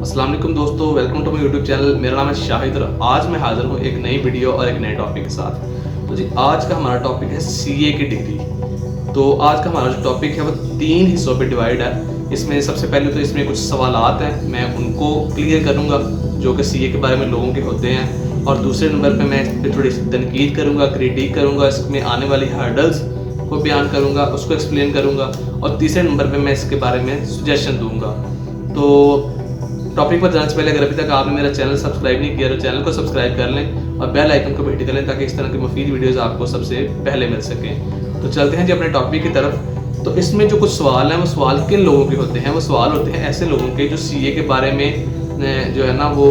अस्सलाम वालेकुम दोस्तों, welcome to my YouTube channel. मेरा नाम है शाहिद और आज मैं हाजिर हूँ एक नई वीडियो और एक नए टॉपिक के साथ। तो जी आज का हमारा टॉपिक है सीए की डिग्री। तो आज का हमारा जो टॉपिक है वो 3 हिस्सों पे डिवाइड है। इसमें सबसे पहले तो इसमें कुछ सवालात हैं, मैं उनको क्लियर करूँगा जो कि सीए के बारे में लोगों के होते हैं। और दूसरे नंबर पर मैं इस पर थोड़ी सी तनकीद करूँगा, क्रिटिक करूँगा, इसमें आने वाली हर्डल्स को बयान करूँगा, उसको एक्सप्लेन करूँगा। और तीसरे नंबर पे मैं इसके बारे में सजेशन दूंगा। तो टॉपिक पर जाने से पहले अगर अभी तक आपने मेरा चैनल सब्सक्राइब नहीं किया तो चैनल को सब्सक्राइब कर लें और बेल आइकन को भी हिट कर लें ताकि इस तरह की मुफीद वीडियोस आपको सबसे पहले मिल सकें। तो चलते हैं जी अपने टॉपिक की तरफ। तो इसमें जो कुछ सवाल हैं वो सवाल किन लोगों के होते हैं? वो सवाल होते हैं ऐसे लोगों के जो सीए के बारे में जो है ना वो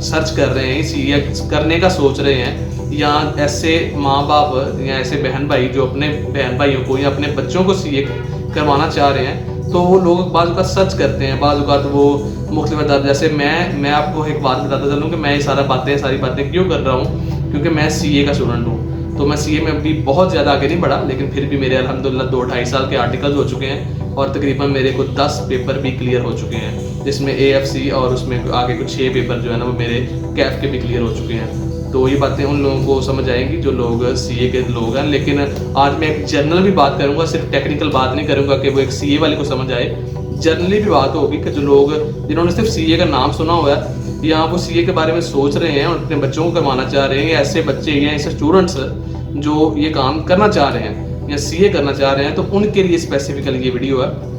सर्च कर रहे हैं, सीए करने का सोच रहे हैं, या ऐसे माँ बाप या ऐसे बहन भाई जो अपने बहन भाइयों को या अपने बच्चों को सीए करवाना चाह रहे हैं। तो वो लोग बाज़ औक़ात सर्च करते हैं, बाज़ औक़ात वो मुख्तलिफ, जैसे मैं आपको एक बात बताता चलूँ कि मैं ये सारी बातें क्यों कर रहा हूँ, क्योंकि मैं सीए का स्टूडेंट हूँ। तो मैं सीए में अभी बहुत ज़्यादा आगे नहीं बढ़ा, लेकिन फिर भी मेरे अल्हम्दुलिल्लाह 2-2.5 साल के आर्टिकल्स हो चुके हैं और तकरीबन मेरे को 10 पेपर भी क्लियर हो चुके हैं, जिसमें AFC और उसमें आगे कुछ 6 पेपर जो है ना वो मेरे कैफ के भी क्लियर हो चुके हैं। तो ये बातें उन लोगों को समझ आएंगी जो लोग सीए के लोग हैं। लेकिन आज मैं एक जनरल भी बात करूंगा, सिर्फ टेक्निकल बात नहीं करूंगा कि वो एक सीए वाले को समझ आए। जनरली भी बात होगी कि जो लोग जिन्होंने सिर्फ सीए का नाम सुना हुआ है या वो सीए के बारे में सोच रहे हैं और अपने बच्चों को करवाना चाह रहे हैं, या ऐसे बच्चे या ऐसे स्टूडेंट्स जो ये काम करना चाह रहे हैं या सीए करना चाह रहे हैं, तो उनके लिए स्पेसिफिकली ये वीडियो है।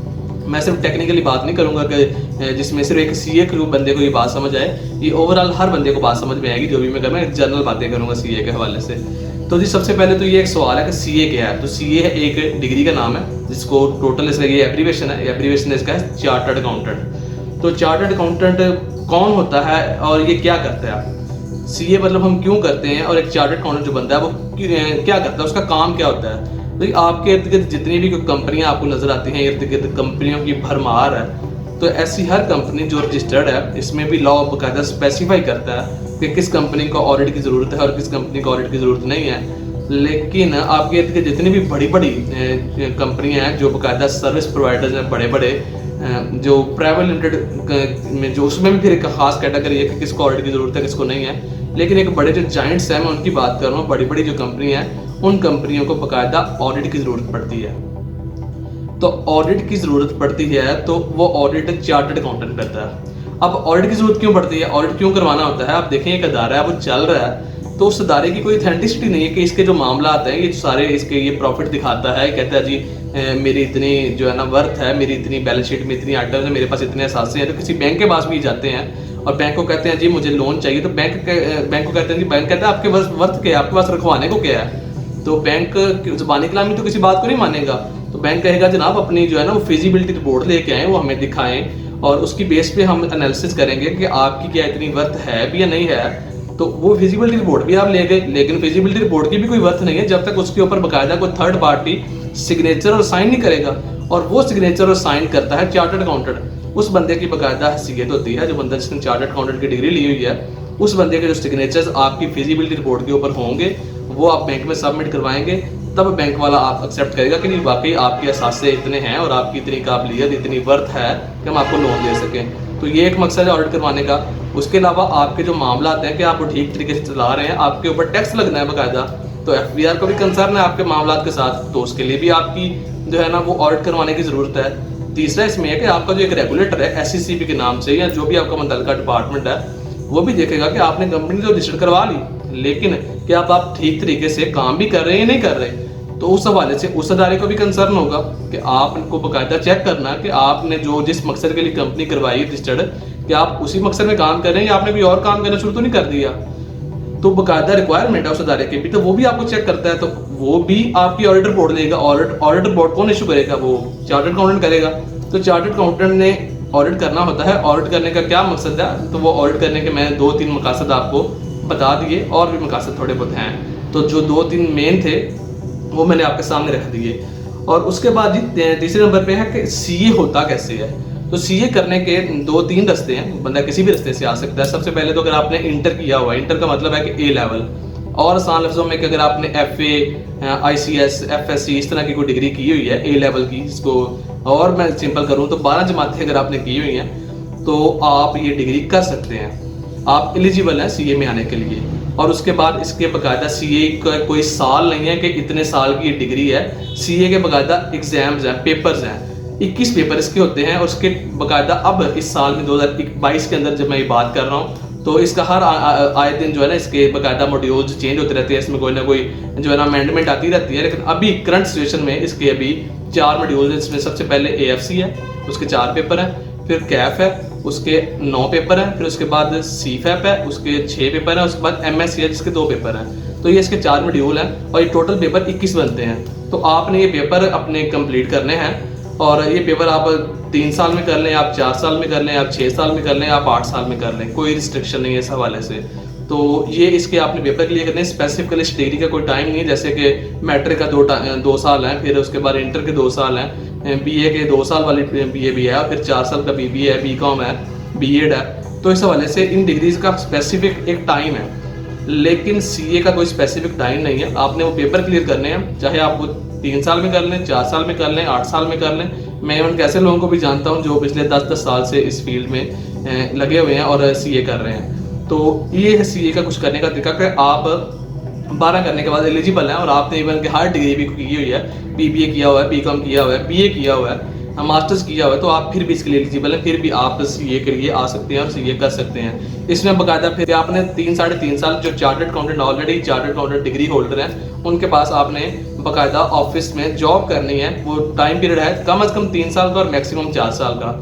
मैं सिर्फ टेक्निकली बात नहीं करूंगा कि जिसमें सिर्फ एक सीए के बंदे को ये बात समझ आए, ये ओवरऑल हर बंदे को बात समझ में आएगी जो भी मैं करूँगा। जनरल बातें करूंगा सीए के हवाले से। तो जी सबसे पहले तो ये एक सवाल है कि सीए क्या है। तो सीए एक डिग्री का नाम है जिसको टोटल इसका ये एब्रीवेशन है, एब्रीवेशन इसका है चार्टर्ड अकाउंटेंट। तो चार्टर्ड अकाउंटेंट कौन होता है और ये क्या करता है? सीए मतलब हम क्यों करते हैं, और एक चार्टर्ड अकाउंटेंट जो बंदा है वो क्या करता है, उसका काम क्या होता है? तो आपके इर्द गिर्द जितनी भी कंपनियां आपको नजर आती हैं, इर्द गिर्द कंपनियों की भरमार है। तो ऐसी हर कंपनी जो रजिस्टर्ड है, इसमें भी लॉ बाकायदा स्पेसिफाई करता है कि किस कंपनी को ऑडिट की ज़रूरत है और किस कंपनी को ऑडिट की ज़रूरत नहीं है। लेकिन आपके इर्द गिर्द जितनी भी बड़ी बड़ी कंपनियां हैं जो बाकायदा सर्विस प्रोवाइडर्स हैं, बड़े बड़े जो प्राइवेट लिमिटेड में, जो उसमें भी फिर एक खास कैटेगरी है कि किसको ऑडिट की ज़रूरत है किसको नहीं है। लेकिन एक बड़े जो जाइंट्स हैं मैं उनकी बात कर रहा हूँ, बड़ी बड़ी जो कंपनी है उन कंपनियों को बाकायदा ऑडिट की ज़रूरत पड़ती है। तो ऑडिट की ज़रूरत पड़ती है तो वो ऑडिट चार्टर्ड अकाउंटेंट करता है। अब ऑडिट की ज़रूरत क्यों पड़ती है, ऑडिट क्यों करवाना होता है? आप देखें एक अदारा है वो चल रहा है, तो उस अदारे की कोई अथेंटिसिटी नहीं है कि इसके जो मामला आते हैं ये सारे इसके ये प्रॉफिट दिखाता है, कहता है जी मेरी इतनी जो है ना वर्थ है, मेरी इतनी बैलेंस शीट में इतनी आइटम्स है, मेरे पास इतने असासे हैं। तो किसी बैंक के पास भी जाते हैं और बैंक को कहते हैं जी मुझे लोन चाहिए, तो बैंक को कहते हैं जी, बैंक कहता है आपके पास वर्थ क्या है, आपके पास रखवाने को क्या है? तो बैंक ज़बानी कलामी तो किसी बात को नहीं मानेगा। तो बैंक कहेगा जनाब अपनी जो है ना वो फिजिबिलिटी रिपोर्ट लेके आएँ, वो हमें दिखाएं और उसकी बेस पे हम एनालिसिस करेंगे कि आपकी क्या इतनी वर्थ है भी या नहीं है। तो वो फिजिबिलिटी रिपोर्ट भी आप ले गए, लेकिन फिजिबिलिटी रिपोर्ट की भी कोई वर्थ नहीं है जब तक उसके ऊपर बाकायदा कोई थर्ड पार्टी सिग्नेचर और साइन नहीं करेगा। और वो सिग्नेचर और साइन करता है चार्टर्ड अकाउंटेंट। उस बंदे की बाकायदा हैसियत होती है, जो बंदा जिसने चार्टर्ड अकाउंटेंट की डिग्री ली हुई है, उस बंदे के जो सिग्नेचर्स आपकी फिजिबिलिटी रिपोर्ट के ऊपर होंगे वो आप बैंक में सबमिट करवाएंगे। तब बैंक वाला आप एक्सेप्ट करेगा कि नहीं वाकई आपके असासे इतने हैं और आपकी इतनी काबिलियत, इतनी वर्थ है कि हम आपको लोन दे सकें। तो ये एक मकसद है ऑडिट करवाने का। उसके अलावा आपके जो मामला आते हैं कि आप वो ठीक तरीके से चला रहे हैं, आपके ऊपर टैक्स लगना है बाकायदा, तो FBR को भी कंसर्न है आपके मामला के साथ, तो उसके लिए भी आपकी जो है ना वो ऑडिट करवाने की ज़रूरत है। तीसरा इसमें है कि आपका जो एक रेगुलेटर है SECB के नाम से, या जो भी आपका मुतल्लिका डिपार्टमेंट है, वो भी देखेगा कि आपने कंपनी तो रजिस्टर करवा ली, लेकिन क्या आप ठीक तरीके से काम भी कर रहे हैं या नहीं कर रहे। तो उस हवाले से उस अदारे को भी कंसर्न होगा कि आपको बाकायदा चेक करना कि आपने जो जिस मकसद के लिए कंपनी करवाई रजिस्टर्ड, कि आप उसी मकसद में काम कर रहे हैं या आपने कोई और काम करना शुरू तो नहीं कर दिया। तो बाकायदा रिक्वायरमेंट है उस अदारे की भी, तो वो भी आपको चेक करता है, तो वो भी आपकी ऑडिट रिपोर्ट लेगा। ऑडिट रिपोर्ट कौन इशू करेगा? वो चार्टर्ड अकाउंटेंट करेगा। तो चार्टर्ड अकाउंटेंट ने ऑडिट करना होता है। ऑडिट करने का क्या मकसद है? तो वो ऑडिट करने के मैंने 2-3 मकासद आपको बता दिए, और भी मकासद थोड़े बहुत हैं। तो जो 2-3 मेन थे वो मैंने आपके सामने रख दिए। और उसके बाद जी तीसरे नंबर पे है कि सीए होता कैसे है। तो सीए करने के 2-3 रास्ते हैं, बंदा किसी भी रास्ते से आ सकता है। सबसे पहले तो अगर आपने इंटर किया हुआ है, इंटर का मतलब है कि A लेवल, और आसान लफ्जों में कि अगर आपने FA, ICS, FSC इस तरह की कोई डिग्री की हुई है A लेवल की, इसको और मैं सिंपल करूँ तो 12 जमातें अगर आपने की हुई हैं, तो आप ये डिग्री कर सकते हैं, आप एलिजिबल हैं सीए में आने के लिए। और उसके बाद इसके बाकायदा सीए का कोई साल नहीं है कि इतने साल की ये डिग्री है। सीए के बाकायदा एग्जाम्स हैं, पेपर्स हैं, 21 पेपर इसके होते हैं। और उसके बाकायदा अब इस साल में 2022 के अंदर जब मैं ये बात कर रहा हूँ तो इसका हर आए दिन जो है ना इसके बाकायदा मॉड्यूल्स चेंज होते रहते हैं, इसमें कोई ना कोई जो है ना अमेंडमेंट आती रहती है। लेकिन अभी करंट सिचुएशन में इसके अभी 4 मॉड्यूल्स हैं। इसमें सबसे पहले एएफसी है, उसके 4 पेपर हैं, फिर कैफ है, उसके 9 पेपर हैं, फिर उसके बाद सीफैप है, उसके 6 पेपर हैं, उसके बाद एमएससी है जिसके 2 पेपर हैं। तो ये इसके 4 मॉड्यूल हैं और ये टोटल पेपर 21 बनते हैं। तो आपने ये पेपर अपने कंप्लीट करने हैं और ये पेपर आप 3 साल में कर लें, आप 4 साल में कर लें, आप 6 साल में कर लें, आप 8 साल में कर लें, कोई रिस्ट्रिक्शन नहीं है इस हवाले से। तो ये इसके आपने पेपर क्लियर करने, स्पेसिफिकली इस डिग्री का कोई टाइम नहीं है। जैसे कि मैट्रिक का 2 साल है, फिर उसके बाद इंटर के 2 साल हैं, बीए के 2 साल वाली बीए भी है, फिर 4 साल का बीबीए है, बीकॉम है, बीएड है। तो इस हवाले से इन डिग्रीज का स्पेसिफिक एक टाइम है, लेकिन सीए का कोई स्पेसिफिक टाइम नहीं है। आपने वो पेपर क्लियर करने हैं, चाहे आप वो 3 साल में कर लें, 4 साल में कर लें, 8 साल में कर लें। मैं इवन कैसे लोगों को भी जानता हूँ जो पिछले 10-10 साल से इस फील्ड में लगे हुए हैं और सीए कर रहे हैं। तो ये है सीए का कुछ करने का तरीका कि आप 12 करने के बाद एलिजिबल हैं और आपने इवन के हर डिग्री भी की हुई है, बीबीए किया हुआ है, बीकॉम किया हुआ है, बीए किया हुआ है, मास्टर्स किया हुआ है, तो आप फिर भी इसके लिए एलिजिबल हैं, फिर भी आप सीए के लिए आ सकते हैं और सीए कर सकते हैं। इसमें बाकायदा फिर आपने 3-3.5 साल जो chartered accountant already chartered accountant degree holder हैं उनके पास आपने बाकायदा ऑफिस में जॉब करनी है। वो टाइम पीरियड है कम से कम 3 साल का और मैक्सिमम 4 साल का।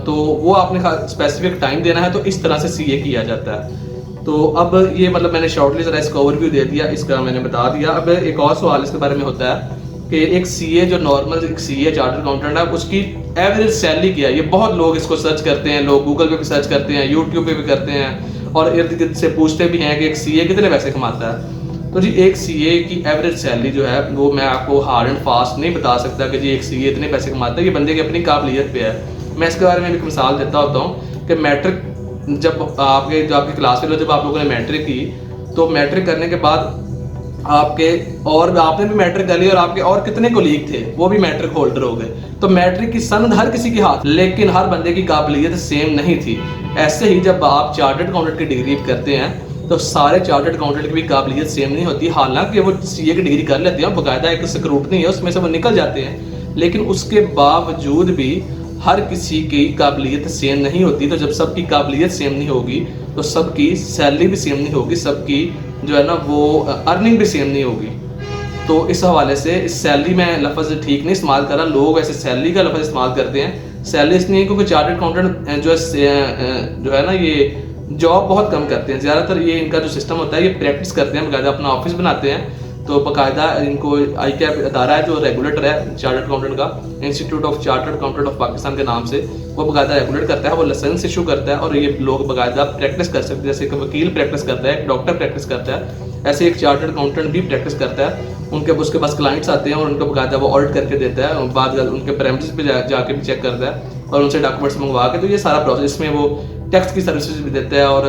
तो वो आपने स्पेसिफिक टाइम देना है। तो इस तरह से सीए किया जाता है। तो अब ये मतलब मैंने शॉर्टली ज़रा इसका ओवरव्यू दे दिया, इसका मैंने बता दिया। अब एक और सवाल इसके बारे में होता है कि एक सीए जो नॉर्मल एक सीए चार्टर्ड अकाउंटेंट है उसकी एवरेज सैलरी क्या है। ये बहुत लोग इसको सर्च करते हैं, लोग गूगल पे भी सर्च करते हैं, यूट्यूब पे भी करते हैं और इर्द गिर्द से पूछते भी हैं कि एक सीए कितने पैसे कमाता है। तो जी एक सीए की एवरेज सैलरी जो है वो मैं आपको हार्ड एंड फास्ट नहीं बता सकता कि जी एक सीए इतने पैसे कमाता है, ये बंदे की अपनी काबिलियत पे है। मैं इसके बारे में एक मिसाल देता होता हूँ कि मैट्रिक जब आपकी क्लास में जब आप लोगों ने मैट्रिक की तो मैट्रिक करने के बाद आपके और आपने भी मैट्रिक कर ली और आपके और कितने कोलीग थे वो भी मैट्रिक होल्डर हो गए। तो मैट्रिक की सनद हर किसी के हाथ, लेकिन हर बंदे की काबिलियत सेम नहीं थी। ऐसे ही जब आप चार्टर्ड अकाउंटेंट की डिग्री करते हैं तो सारे चार्टर्ड अकाउंटेंट की भी काबिलियत सेम नहीं होती। हालांकि वो सीए की डिग्री कर लेते हैं, बाकायदा एक स्क्रूटनी है उसमें से वो निकल जाते हैं, लेकिन उसके बावजूद भी हर किसी की काबिलियत सेम नहीं होती। तो जब सबकी काबिलियत सेम नहीं होगी तो सबकी सैलरी भी सेम नहीं होगी, सबकी जो है ना वो अर्निंग भी सेम नहीं होगी। तो इस हवाले से इस सैलरी में लफ्ज़ ठीक नहीं इस्तेमाल कर रहा, लोग ऐसे सैलरी का लफ्ज़ इस्तेमाल करते हैं। सैलरी इसलिए क्योंकि चार्टर्ड अकाउंटेंट जो है ना ये जॉब बहुत कम करते हैं। ज़्यादातर ये इनका जो सिस्टम होता है ये प्रैक्टिस करते हैं, बाकायदा अपना ऑफिस बनाते हैं। तो बाकायदा इनको ICAP अदारा है जो रेगुलेटर है चार्टर्ड अकाउंटेंट का, institute of chartered accountant of Pakistan के नाम से, वो बाकायदा रेगुलेट करता है, वो लाइसेंस इशू करता है और ये लोग बाकायदा प्रैक्टिस कर सकते हैं। जैसे एक वकील प्रैक्टिस करता है, एक डॉक्टर प्रैक्टिस करता है, ऐसे एक चार्टर्ड अकाउंटेंट भी प्रैक्टिस करता है। उसके पास क्लाइंट्स आते हैं और उनको बाकायदा वो ऑडिट करके देता है, बाद उनके प्रेमिसेस पे जाके भी चेक करता है और उनसे डॉक्यूमेंट्स मंगवा के। तो ये सारा प्रोसेस में वो टैक्स की सर्विसेज भी देता है और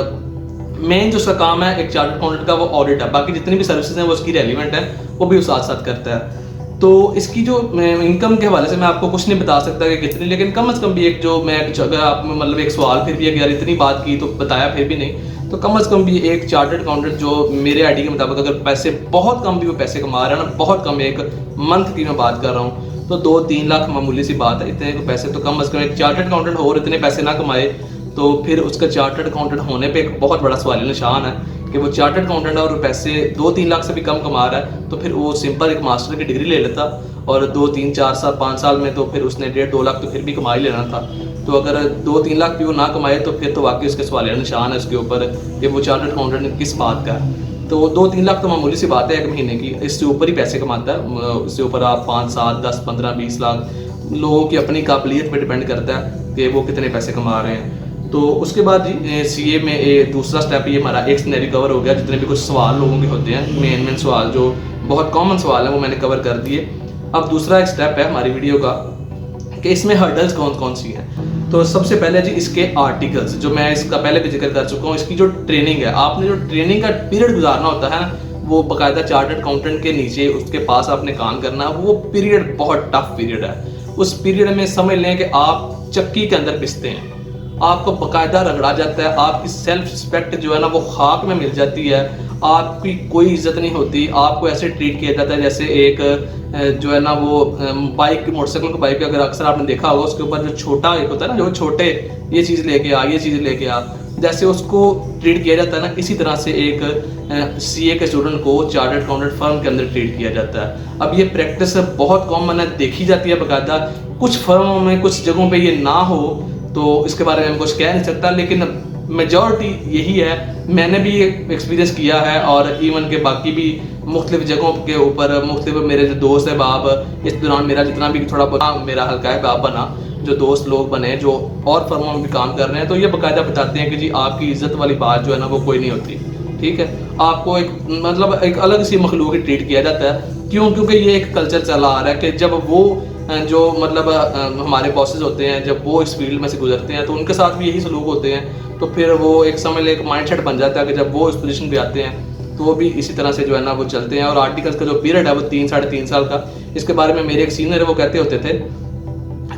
मेन जो उसका काम है एक चार्टर्ड अकाउंटेंट का वो ऑडिट है। बाकी जितनी भी सर्विसेज हैं वो उसकी रेलिवेंट है, वो भी साथ साथ करता है। तो इसकी जो इनकम के हवाले से मैं आपको कुछ नहीं बता सकता कि कितनी, लेकिन कम से कम भी एक जो मैं अगर आप मतलब एक सवाल फिर भी अगर इतनी बात की तो बताया फिर भी नहीं, तो कम से कम भी एक चार्टर्ड अकाउंटेंट जो मेरे आईडी के मुताबिक अगर पैसे बहुत कम भी वो पैसे कमा रहा है ना, बहुत कम, एक मंथ की मैं बात कर रहा हूँ, तो 2-3 लाख मामूली सी बात है। इतने पैसे तो कम से कम एक चार्टर्ड अकाउंटेंट हो और इतने पैसे ना कमाए तो फिर उसका चार्टर्ड अकाउंटेंट होने पे एक बहुत बड़ा सवाल निशान है कि वो चार्टर्ड अकाउंटेंट और पैसे 2-3 लाख से भी कम कमा रहा है। तो फिर वो सिंपल एक मास्टर की डिग्री ले लेता और 2-3-4-5 साल में तो फिर उसने 1.5-2 लाख तो फिर भी कमा ही लेना था। तो अगर 2-3 लाख भी वो ना कमाए तो फिर तो वाकई उसके सवाल निशान है उसके ऊपर कि वो चार्टर्ड अकाउंटेंट किस बात का है। तो 2-3 लाख तो मामूली सी बात है एक महीने की, इससे ऊपर ही पैसे कमाता है। इससे ऊपर आप 5-7-10-15-20 लाख, लोगों की अपनी काबिलियत पे डिपेंड करता है कि वो कितने पैसे कमा रहे हैं। तो उसके बाद जी सीए में दूसरा स्टेप ये हमारा एक सिनेरियो कवर हो गया। जितने भी कुछ सवाल लोगों के होते हैं, मेन सवाल जो बहुत कॉमन सवाल है वो मैंने कवर कर दिए। अब दूसरा एक स्टेप है हमारी वीडियो का कि इसमें हर्डल्स कौन कौन सी हैं। तो सबसे पहले जी इसके आर्टिकल्स, जो मैं इसका पहले भी जिक्र कर चुका हूँ, इसकी जो ट्रेनिंग है, आपने जो ट्रेनिंग का पीरियड गुजारना होता है ना, वो बाकायदा चार्टर्ड अकाउंटेंट के नीचे उसके पास आपने काम करना, वो पीरियड बहुत टफ पीरियड है। उस पीरियड में समझ लें कि आप चक्की के अंदर पिसते हैं, आपको बाकायदा रगड़ा जाता है, आपकी सेल्फ रिस्पेक्ट जो है ना वो खाक में मिल जाती है, आपकी कोई इज्जत नहीं होती, आपको ऐसे ट्रीट किया जाता है जैसे एक जो है ना वो बाइक मोटरसाइकिल की बाइक अगर अक्सर आपने देखा होगा उसके ऊपर जो छोटा एक होता है ना, जो छोटे ये चीज़ लेके आ, ये चीज़ लेके आ, जैसे उसको ट्रीट किया जाता है ना, इसी तरह से एक सीए के स्टूडेंट को चार्टर्ड अकाउंटेंट फर्म के अंदर ट्रीट किया जाता है। अब ये प्रैक्टिस बहुत कॉमन है, देखी जाती है बाकायदा। कुछ फर्मों में कुछ जगहों पे ये ना हो तो इसके बारे में कुछ कह नहीं सकता, लेकिन मेजॉरिटी यही है। मैंने भी एक्सपीरियंस किया है और इवन के बाकी भी मुख्तलिफ जगहों के ऊपर मुख्तलिफ मेरे जो दोस्त है बाब, इस दौरान मेरा जितना भी थोड़ा बहुत मेरा हल्का है बाब बना, जो दोस्त लोग बने जो और फर्मों में भी काम कर रहे हैं, तो ये बाकायदा बताते हैं कि जी आपकी इज्जत वाली बात जो है ना वो कोई नहीं होती। ठीक है, आपको एक मतलब एक अलग सी मखलूक ही ट्रीट किया जाता है। क्यों? क्योंकि ये एक कल्चर चला आ रहा है कि जब वो जो मतलब हमारे बॉसेस होते हैं, जब वो इस फील्ड में से गुजरते हैं तो उनके साथ भी यही सलूक होते हैं, तो फिर वो एक समझ ले एक माइंडसेट बन जाता है कि जब वो इस पोजीशन पे आते हैं तो वो भी इसी तरह से जो है ना वो चलते हैं। और आर्टिकल्स का जो पीरियड है वो 3-3.5 साल का, इसके बारे में मेरे एक सीनियर है वो कहते होते थे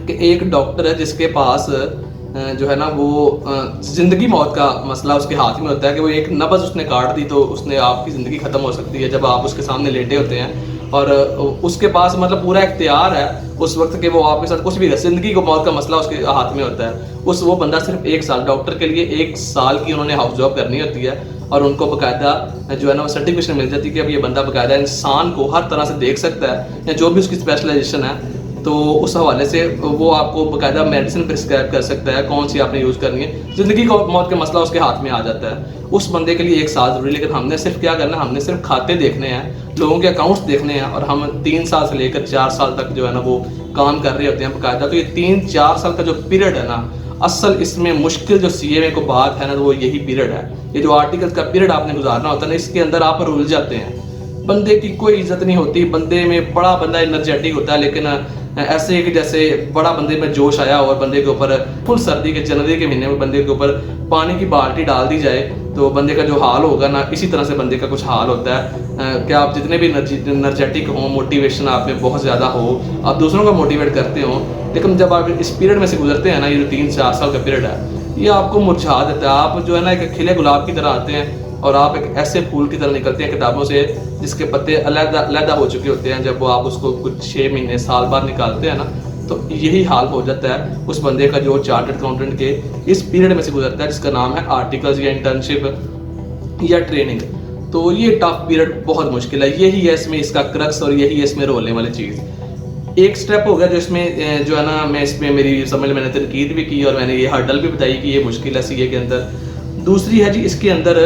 कि एक डॉक्टर है जिसके पास जो है ना वो ज़िंदगी मौत का मसला उसके हाथ में होता है कि वो एक नब्ज़ उसने काट दी तो उसने आपकी ज़िंदगी ख़त्म हो सकती है जब आप उसके सामने लेटे होते हैं, और उसके पास मतलब पूरा इख्तियार है उस वक्त के वो आपके साथ कुछ भी ज़िंदगी को मौत का मसला उसके हाथ में होता है। वो बंदा सिर्फ 1 साल, डॉक्टर के लिए 1 साल की उन्होंने हाउस जॉब करनी होती है और उनको बाकायदा जो है ना वो सर्टिफिकेशन मिल जाती है कि अब ये बंदा बाकायदा इंसान को हर तरह से देख सकता है या जो भी उसकी स्पेशलाइजेशन है, तो उस हवाले से वो आपको बाकायदा मेडिसिन प्रिस्क्राइब कर सकता है कौन सी आपने यूज़ करनी है। ज़िंदगी को मौत का मसला उसके हाथ में आ जाता है। उस बंदे के लिए 1 साल ज़रूरी, लेकिन हमने सिर्फ क्या करना है, हमने सिर्फ खाते देखने हैं, लोगों के अकाउंट्स देखने हैं, और हम 3 साल से लेकर 4 साल तक जो है ना वो काम कर रहे होते हैं बाकायदा। तो ये 3-4 साल का जो पीरियड है ना, असल इसमें मुश्किल जो सीए को बात है ना, तो वो यही पीरियड है। ये जो आर्टिकल्स का पीरियड आपने गुजारना होता है ना, इसके अंदर आप रुल जाते हैं। बंदे की कोई इज्जत नहीं होती, बंदे में बड़ा बंदा एनर्जेटिक होता है, लेकिन ऐसे कि जैसे बड़ा बंदे में जोश आया और बंदे के ऊपर फुल सर्दी के जनवरी के महीने में बंदे के ऊपर पानी की बाल्टी डाल दी जाए तो बंदे का जो हाल होगा ना, इसी तरह से बंदे का कुछ हाल होता है। कि आप जितने भी एनर्जेटिक हो, मोटिवेशन आप में बहुत ज़्यादा हो, आप दूसरों को मोटिवेट करते हो, लेकिन जब आप इस पीरियड में से गुजरते हैं ना, ये जो 3-4 साल का पीरियड है, ये आपको मुरझा देता है। आप जो है ना एक खिले गुलाब की तरह आते हैं और आप एक ऐसे फूल की तरह निकलते हैं किताबों से जिसके पत्ते अलग हो चुके होते हैं। जब वो आप उसको कुछ 6 महीने साल बाद निकालते हैं ना, तो यही हाल हो जाता है उस बंदे का जो चार्टर्ड अकाउंटेंट के इस पीरियड में से गुजरता है, जिसका नाम है आर्टिकल्स या इंटर्नशिप या ट्रेनिंग। तो ये टफ पीरियड बहुत मुश्किल है, यही है इसमें इसका क्रक्स और यही है इसमें रोलने वाली चीज़। एक स्टेप हो गया जो इसमें जो है ना, मैं इसमें मेरी समझ मैंने तनकीद भी की और मैंने ये हर्डल भी बताई कि ये मुश्किल है सीए के अंदर। दूसरी है जी इसके अंदर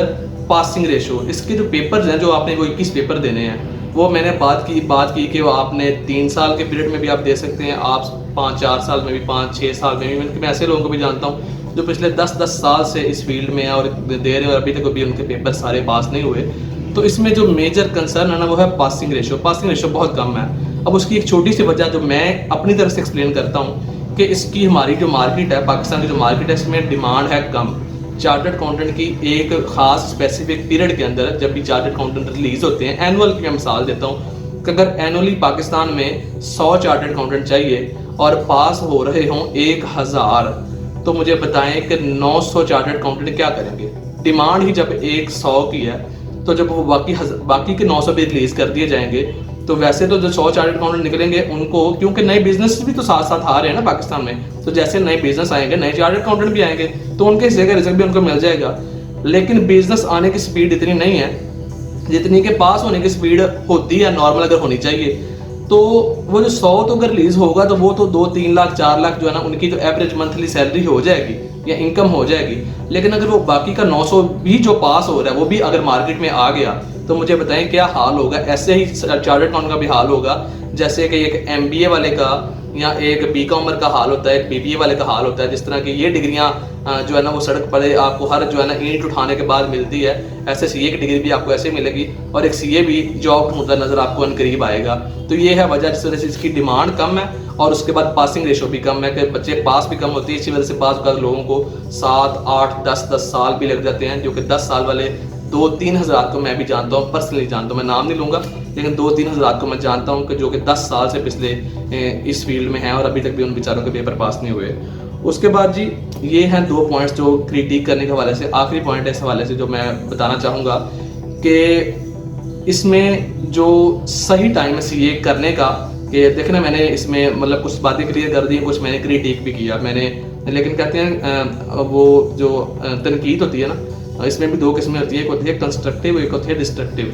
पासिंग रेशो। इसके जो पेपर्स हैं, जो आपने वो 21 पेपर देने हैं, वो मैंने बात की कि वो आपने 3 साल के पीरियड में भी आप दे सकते हैं, आप 5-4 साल में भी, 5-6 साल में भी। मैं ऐसे लोगों को भी जानता हूँ जो पिछले 10-10 साल से इस फील्ड में है और दे रहे हैं और अभी तक भी उनके पेपर सारे पास नहीं हुए। तो इसमें जो मेजर कंसर्न है ना वो है पासिंग रेशो। पासिंग रेशो बहुत कम है। अब उसकी एक छोटी सी वजह जो मैं अपनी तरफ से एक्सप्लेन करता हूँ कि इसकी हमारी जो मार्केट है, पाकिस्तान की जो मार्केट है, इसमें डिमांड है कम। चार्टर्ड अकाउंटेंट की एक खास स्पेसिफिक पीरियड के अंदर जब भी चार्टर्ड अकाउंटेंट रिलीज होते हैं, एनुअल की मैं मिसाल देता हूँ कि अगर एनुअली पाकिस्तान में 100 चार्टर्ड अकाउंटेंट चाहिए और पास हो रहे हों 1000, तो मुझे बताएं कि 900 चार्टर्ड अकाउंटेंट क्या करेंगे। डिमांड ही जब 100 की है, तो जब वो बाकी के 900 भी रिलीज कर दिए जाएंगे, तो वैसे तो जो 100 चार्टर्ड अकाउंटेंट निकलेंगे उनको, क्योंकि नए बिजनेस भी तो साथ साथ आ रहे हैं ना पाकिस्तान में, तो जैसे नए बिजनेस आएंगे नए चार्टर्ड अकाउंटेंट भी आएंगे, तो उनके हिस्से का रिजल्ट भी उनको मिल जाएगा। लेकिन बिजनेस आने की स्पीड इतनी नहीं है जितनी के पास होने की स्पीड होती है नॉर्मल अगर होनी चाहिए। तो वो जो 100 तो अगर रिलीज होगा तो वो तो 2-3 लाख 4 लाख जो है ना उनकी तो एवरेज मंथली सैलरी हो जाएगी या इनकम हो जाएगी। लेकिन अगर वो बाकी का 900 भी जो पास हो रहा है वो भी अगर मार्केट में आ गया, तो मुझे बताएं क्या हाल होगा। ऐसे ही चार्टर्ड अकाउंटेंट का भी हाल होगा जैसे कि एक MBA वाले का या एक BCom का हाल होता है, एक BBA वाले का हाल होता है। जिस तरह की ये डिग्रियां जो है ना वो सड़क पर आपको हर जो है ना ईंट उठाने के बाद मिलती है, ऐसे CA की डिग्री भी आपको ऐसे मिलेगी और एक CA भी जॉब ढूंढता नजर आपको अनकरीब आएगा। तो ये है वजह जिस वजह से इसकी डिमांड कम है और उसके बाद पासिंग रेशो भी कम है कि बच्चे पास भी कम होती है। इसी वजह से पास कर लोगों को 7, 8, 10 साल भी लग जाते हैं, जो कि 10 साल वाले 2-3 हज़ार को मैं भी जानता हूँ, पर्सनली जानता हूँ, मैं नाम नहीं लूँगा, लेकिन 2-3 हज़ार को मैं जानता हूँ कि जो कि 10 साल से पिछले इस फील्ड में हैं और अभी तक भी उन बेचारों के पेपर पास नहीं हुए। उसके बाद जी ये हैं 2 पॉइंट्स जो क्रिटिक करने के हवाले से, आखिरी पॉइंट है इस हवाले से जो मैं बताना चाहूँगा कि इसमें जो सही टाइम है सीए करने का, कि देखना मैंने इसमें मतलब कुछ बातें क्लियर कर दी, कुछ मैंने क्रिटिक भी किया मैंने, लेकिन कहते हैं वो जो तनकीद होती है ना, इसमें भी 2 किस्में होती है, एक होती है कंस्ट्रक्टिव, एक होती है डिस्ट्रक्टिव।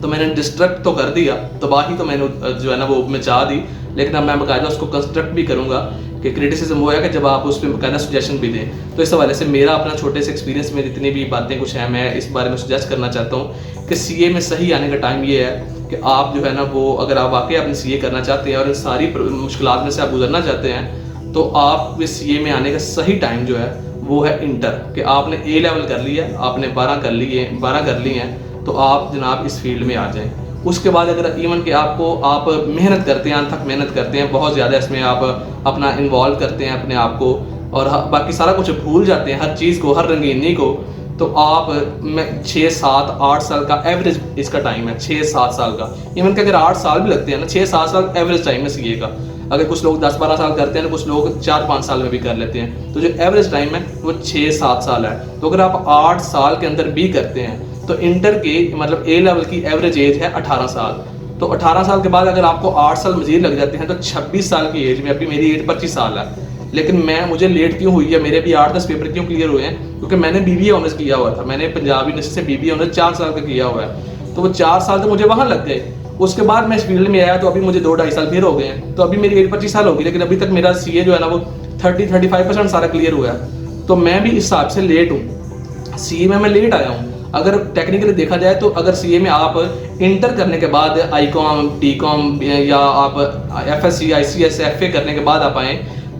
तो मैंने डिस्ट्रक्ट तो कर दिया, तबाही तो मैंने जो है ना वो मचा दी, लेकिन अब मैं बाकायदा उसको कंस्ट्रक्ट भी करूँगा कि क्रिटिसिज्म वो है कि जब आप उस पर बाकायदा सजेशन भी दें। तो इस हवाले से मेरा अपना छोटे से एक्सपीरियंस में जितनी भी बातें कुछ हैं, मैं इस बारे में सजेस्ट करना चाहता हूँ कि सीए में सही आने का टाइम ये है कि आप जो है ना वो, अगर आप वाकई अपने सीए करना चाहते हैं और इन सारी मुश्किलात में से आप गुजरना चाहते हैं, तो आप इस सीए में आने का सही टाइम जो है वो है इंटर, कि आपने ए लेवल कर लिया, आपने 12 कर लिए हैं, तो आप जनाब इस फील्ड में आ जाएं। उसके बाद अगर इवन कि आप मेहनत करते हैं, अनथक मेहनत करते हैं, बहुत ज़्यादा इसमें आप अपना इन्वॉल्व करते हैं अपने आप को, और बाकी सारा कुछ भूल जाते हैं, हर चीज़ को, हर रंगीनी को, तो आप 6, 7, 8 साल का एवरेज इसका टाइम है, 6, 7 साल का। इवन कि अगर 8 साल भी लगते हैं ना, 6, 7 साल एवरेज टाइम है सीए का। अगर कुछ लोग 10, 12 साल करते हैं ना, कुछ लोग 4, 5 साल में भी कर लेते हैं, तो जो एवरेज टाइम है वो 6, 7 साल है। तो अगर आप 8 साल के अंदर भी करते हैं तो इंटर के मतलब ए लेवल की एवरेज एज है 18 साल। तो 18 साल के बाद अगर आपको 8 साल मजीद लग जाते हैं तो 26 साल की एज में, अभी मेरी एज 25 साल है, लेकिन मुझे लेट क्यों हुई है, मेरे भी 8-10 पेपर क्यों क्लियर हुए हैं, क्योंकि मैंने बीबीए ऑनर्स किया हुआ था, मैंने पंजाब यूनिवर्सिटी से बीबीए ऑनर्स 4 साल का किया हुआ है, तो वो 4 साल तो मुझे वहाँ लग गए। उसके बाद मैं इस फील्ड में आया तो अभी मुझे 2-2.5 साल फिर हो गए हैं, तो अभी मेरी एज 25 साल होगी, लेकिन अभी तक मेरा सीए जो है ना वो 30-35% सारा क्लियर हुआ है। तो मैं भी इस हिसाब से लेट हूँ, सीए में मैं लेट आया हूँ। अगर टेक्निकली देखा जाए तो अगर सीए में आप इंटर करने के बाद आईकॉम, टीकॉम या आप एफएससी, आईसीएस, एफए करने के बाद आप आए,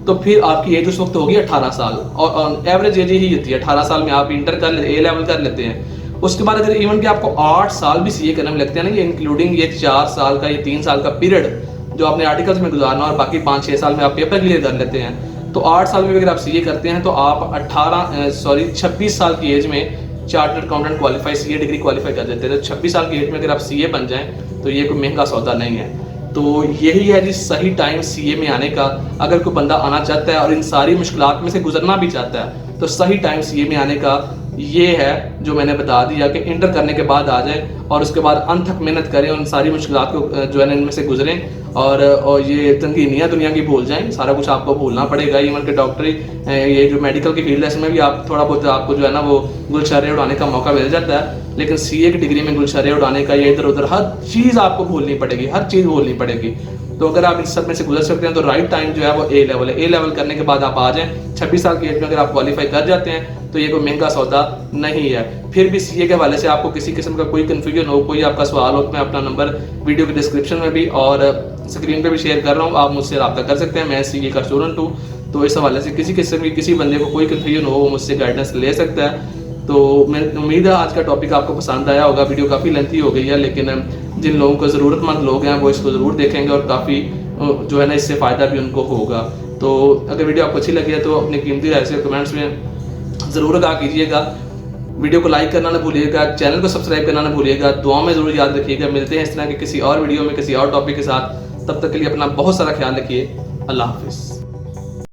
तो फिर आपकी एज उस वक्त होगी 18 साल, और एवरेज एज ही होती है 18 साल में आप इंटर कर ए लेवल कर लेते हैं। उसके बाद अगर इवन कि आपको 8 साल भी सीए करने में लगते हैं ना, ये इंक्लूडिंग ये 4 साल का, ये 3 साल का पीरियड जो आपने आर्टिकल्स में गुजारना, और बाकी 5-6 साल में आप पेपर क्लियर कर लेते हैं, तो 8 साल में अगर आप सीए करते हैं तो आप 26 साल की एज में chartered accountant qualify, CA degree qualify कर देते हैं। तो 26 साल की एज में अगर आप सीए बन जाएं तो ये कोई महंगा सौदा नहीं है। तो यही है जी सही टाइम सीए में आने का। अगर कोई बंदा आना चाहता है और इन सारी मुश्किलात में से गुजरना भी चाहता है, तो सही टाइम सीए में आने का ये है जो मैंने बता दिया कि इंटर करने के बाद आ जाए और उसके बाद अनथक मेहनत करें और इन सारी मुश्किलात को जो है इनमें से गुजरें, और ये तंगीनियाँ दुनिया की भूल जाएं। सारा कुछ आपको भूलना पड़ेगा, इवन के डॉक्टरी, ये जो मेडिकल की फील्ड है इसमें भी आप थोड़ा बहुत आपको जो है ना वो गुलशरे उड़ाने का मौका मिल जाता है, लेकिन सीए की डिग्री में गुलशरे उड़ाने का, या इधर उधर हर चीज़ आपको भूलनी पड़ेगी, हर चीज़ भूलनी पड़ेगी। तो अगर आप इस सब में से गुजर सकते हैं तो राइट टाइम जो है वो ए लेवल है। ए लेवल करने के बाद आप आ जाएं, 26 साल की एज में अगर आप क्वालिफाई कर जाते हैं तो ये कोई महंगा सौदा नहीं है। फिर भी सीए के हवाले से आपको किसी किस्म का कोई कन्फ्यूजन हो, कोई आपका सवाल हो, तो मैं अपना नंबर वीडियो के डिस्क्रिप्शन में भी और स्क्रीन पे भी शेयर कर रहा हूँ, आप मुझसे रब्ता कर सकते हैं। मैं सीए का स्टूडेंट हूँ, तो इस हवाले से किसी किस्म की किसी बंदे को कोई कन्फ्यूजन हो वो मुझसे गाइडेंस ले सकता है। तो मैं उम्मीद है आज का टॉपिक आपको पसंद आया होगा। वीडियो काफ़ी लेंथी हो गई है, लेकिन जिन लोगों को ज़रूरतमंद लोग हैं वो इसको ज़रूर देखेंगे और काफ़ी जो है ना इससे फ़ायदा भी उनको होगा। तो अगर वीडियो आपको अच्छी लगी है तो अपनी कीमती राय से कमेंट्स में ज़रूर आगाह कीजिएगा। वीडियो को लाइक करना ना भूलिएगा, चैनल को सब्सक्राइब करना ना भूलिएगा, दुआ में ज़रूर याद रखिएगा। मिलते हैं इस तरह के किसी और वीडियो में किसी और टॉपिक के साथ, तब तक के लिए अपना बहुत सारा ख्याल रखिए। अल्लाह हाफिज़।